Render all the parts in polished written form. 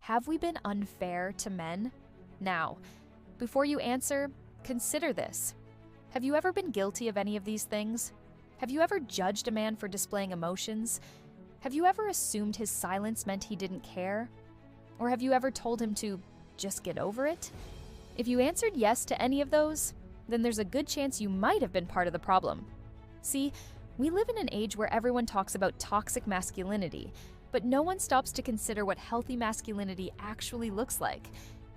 Have we been unfair to men? Now, before you answer, consider this. Have you ever been guilty of any of these things? Have you ever judged a man for displaying emotions? Have you ever assumed his silence meant he didn't care? Or have you ever told him to just get over it? If you answered yes to any of those, then there's a good chance you might have been part of the problem. See, we live in an age where everyone talks about toxic masculinity, but no one stops to consider what healthy masculinity actually looks like.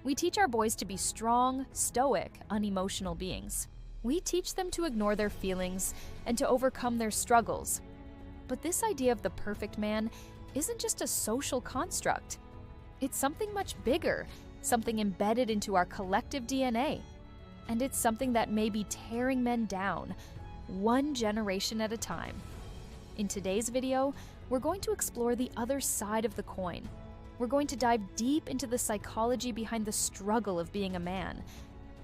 We teach our boys to be strong, stoic, unemotional beings. We teach them to ignore their feelings and to overcome their struggles. But this idea of the perfect man isn't just a social construct. It's something much bigger, something embedded into our collective DNA. And it's something that may be tearing men down, one generation at a time. In today's video, we're going to explore the other side of the coin. We're going to dive deep into the psychology behind the struggle of being a man.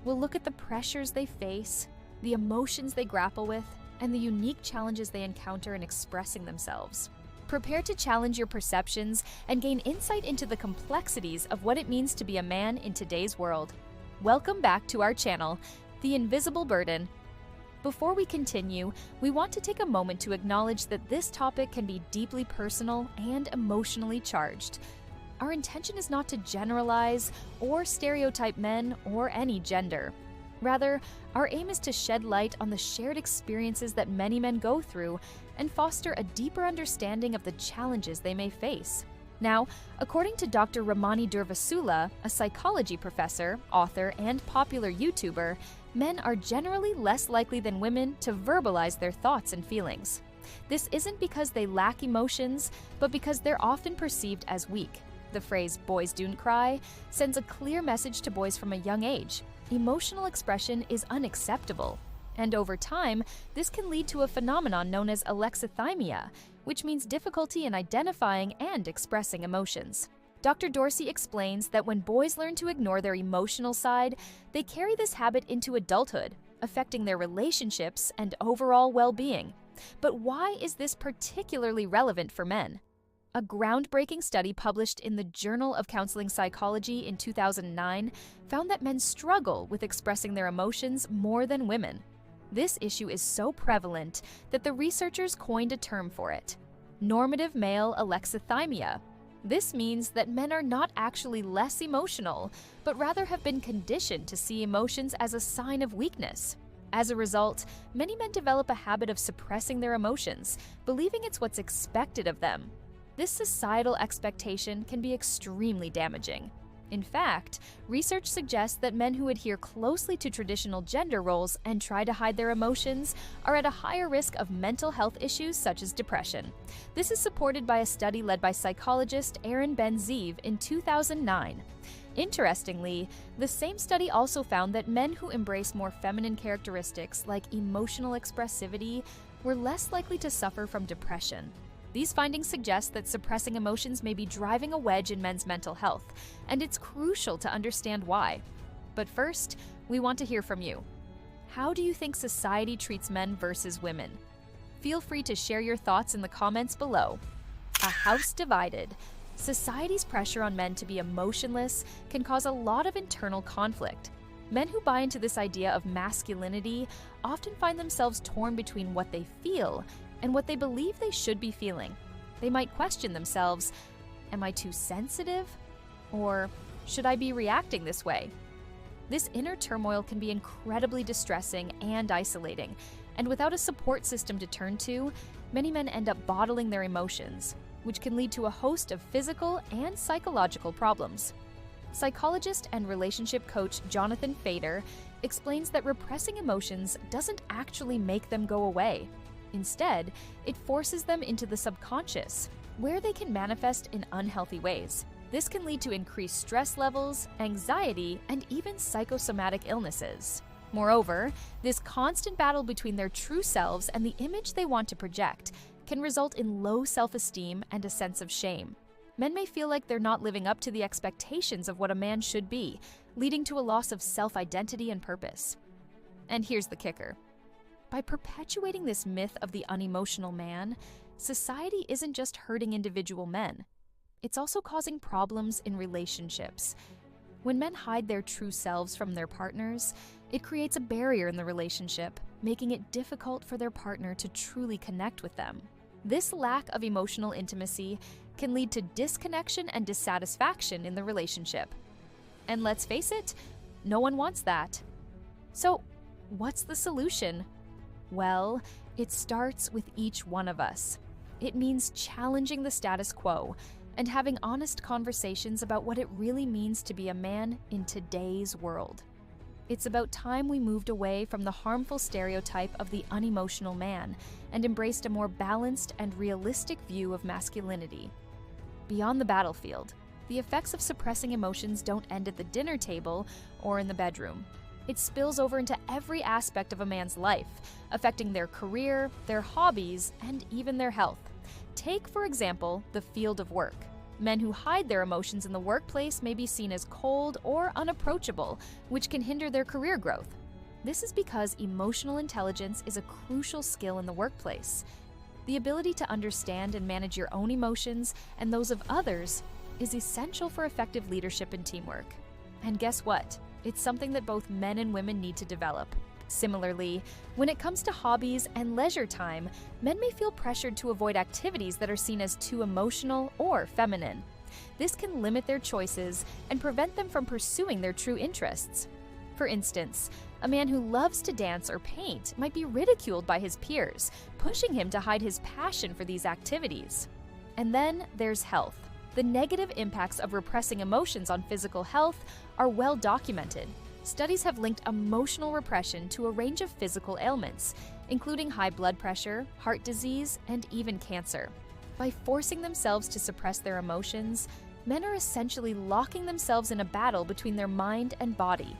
We'll look at the pressures they face, the emotions they grapple with, and the unique challenges they encounter in expressing themselves. Prepare to challenge your perceptions and gain insight into the complexities of what it means to be a man in today's world. Welcome back to our channel, The Invisible Burden. Before we continue, we want to take a moment to acknowledge that this topic can be deeply personal and emotionally charged. Our intention is not to generalize or stereotype men or any gender. Rather, our aim is to shed light on the shared experiences that many men go through and foster a deeper understanding of the challenges they may face. Now, according to Dr. Ramani Durvasula, a psychology professor, author, and popular YouTuber, men are generally less likely than women to verbalize their thoughts and feelings. This isn't because they lack emotions, but because they're often perceived as weak. The phrase "boys don't cry" sends a clear message to boys from a young age. Emotional expression is unacceptable. And over time, this can lead to a phenomenon known as alexithymia, which means difficulty in identifying and expressing emotions. Dr. Dorsey explains that when boys learn to ignore their emotional side, they carry this habit into adulthood, affecting their relationships and overall well-being. But why is this particularly relevant for men? A groundbreaking study published in the Journal of Counseling Psychology in 2009 found that men struggle with expressing their emotions more than women. This issue is so prevalent that the researchers coined a term for it: normative male alexithymia. This means that men are not actually less emotional, but rather have been conditioned to see emotions as a sign of weakness. As a result, many men develop a habit of suppressing their emotions, believing it's what's expected of them. This societal expectation can be extremely damaging. In fact, research suggests that men who adhere closely to traditional gender roles and try to hide their emotions are at a higher risk of mental health issues such as depression. This is supported by a study led by psychologist Aaron Ben-Zeev in 2009. Interestingly, the same study also found that men who embrace more feminine characteristics like emotional expressivity were less likely to suffer from depression. These findings suggest that suppressing emotions may be driving a wedge in men's mental health, and it's crucial to understand why. But first, we want to hear from you. How do you think society treats men versus women? Feel free to share your thoughts in the comments below. A house divided. Society's pressure on men to be emotionless can cause a lot of internal conflict. Men who buy into this idea of masculinity often find themselves torn between what they feel and what they believe they should be feeling. They might question themselves: am I too sensitive? Or should I be reacting this way? This inner turmoil can be incredibly distressing and isolating, and without a support system to turn to, many men end up bottling their emotions, which can lead to a host of physical and psychological problems. Psychologist and relationship coach Jonathan Fader explains that repressing emotions doesn't actually make them go away. Instead, it forces them into the subconscious, where they can manifest in unhealthy ways. This can lead to increased stress levels, anxiety, and even psychosomatic illnesses. Moreover, this constant battle between their true selves and the image they want to project can result in low self-esteem and a sense of shame. Men may feel like they're not living up to the expectations of what a man should be, leading to a loss of self-identity and purpose. And here's the kicker. By perpetuating this myth of the unemotional man, society isn't just hurting individual men. it's also causing problems in relationships. When men hide their true selves from their partners, it creates a barrier in the relationship, making it difficult for their partner to truly connect with them. This lack of emotional intimacy can lead to disconnection and dissatisfaction in the relationship. And let's face it, no one wants that. So, what's the solution? Well, it starts with each one of us. It means challenging the status quo and having honest conversations about what it really means to be a man in today's world. It's about time we moved away from the harmful stereotype of the unemotional man and embraced a more balanced and realistic view of masculinity. Beyond the battlefield, the effects of suppressing emotions don't end at the dinner table or in the bedroom. It spills over into every aspect of a man's life, affecting their career, their hobbies, and even their health. Take, for example, the field of work. Men who hide their emotions in the workplace may be seen as cold or unapproachable, which can hinder their career growth. This is because emotional intelligence is a crucial skill in the workplace. The ability to understand and manage your own emotions and those of others is essential for effective leadership and teamwork. And guess what? It's something that both men and women need to develop. Similarly, when it comes to hobbies and leisure time, men may feel pressured to avoid activities that are seen as too emotional or feminine. This can limit their choices and prevent them from pursuing their true interests. For instance, a man who loves to dance or paint might be ridiculed by his peers, pushing him to hide his passion for these activities. And then there's health. The negative impacts of repressing emotions on physical health are well documented. Studies have linked emotional repression to a range of physical ailments, including high blood pressure, heart disease, and even cancer. By forcing themselves to suppress their emotions, men are essentially locking themselves in a battle between their mind and body.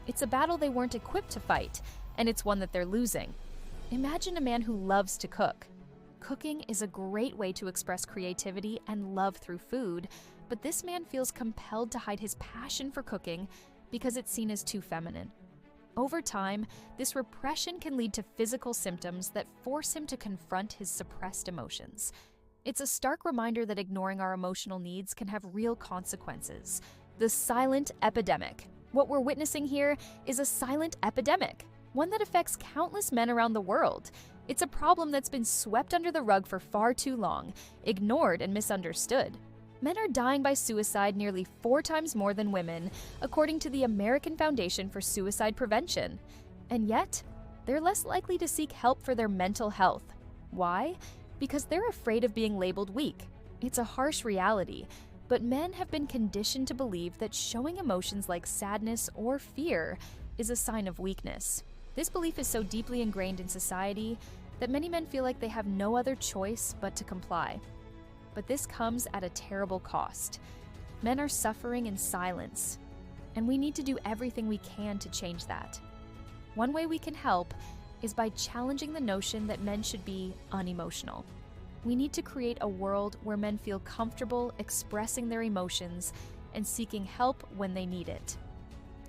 It's a battle they weren't equipped to fight, and it's one that they're losing. Imagine a man who loves to cook. Cooking is a great way to express creativity and love through food, but this man feels compelled to hide his passion for cooking because it's seen as too feminine. Over time, this repression can lead to physical symptoms that force him to confront his suppressed emotions. It's a stark reminder that ignoring our emotional needs can have real consequences. The silent epidemic. What we're witnessing here is a silent epidemic, one that affects countless men around the world. It's a problem that's been swept under the rug for far too long, ignored and misunderstood. Men are dying by suicide nearly 4 times more than women, according to the American Foundation for Suicide Prevention. And yet, they're less likely to seek help for their mental health. Why? Because they're afraid of being labeled weak. It's a harsh reality, but men have been conditioned to believe that showing emotions like sadness or fear is a sign of weakness. This belief is so deeply ingrained in society that many men feel like they have no other choice but to comply. But this comes at a terrible cost. Men are suffering in silence, and we need to do everything we can to change that. One way we can help is by challenging the notion that men should be unemotional. We need to create a world where men feel comfortable expressing their emotions and seeking help when they need it.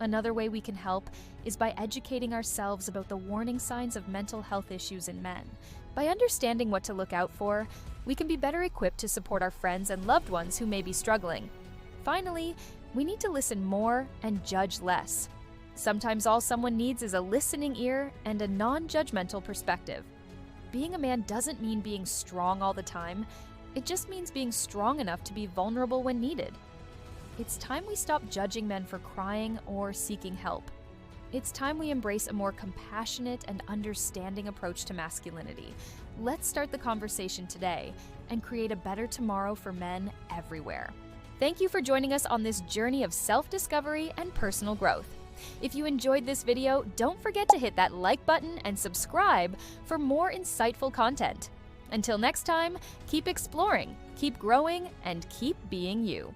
Another way we can help is by educating ourselves about the warning signs of mental health issues in men. By understanding what to look out for, we can be better equipped to support our friends and loved ones who may be struggling. Finally, we need to listen more and judge less. Sometimes all someone needs is a listening ear and a non-judgmental perspective. Being a man doesn't mean being strong all the time. It just means being strong enough to be vulnerable when needed. It's time we stop judging men for crying or seeking help. It's time we embrace a more compassionate and understanding approach to masculinity. Let's start the conversation today and create a better tomorrow for men everywhere. Thank you for joining us on this journey of self-discovery and personal growth. If you enjoyed this video, don't forget to hit that like button and subscribe for more insightful content. Until next time, keep exploring, keep growing, and keep being you.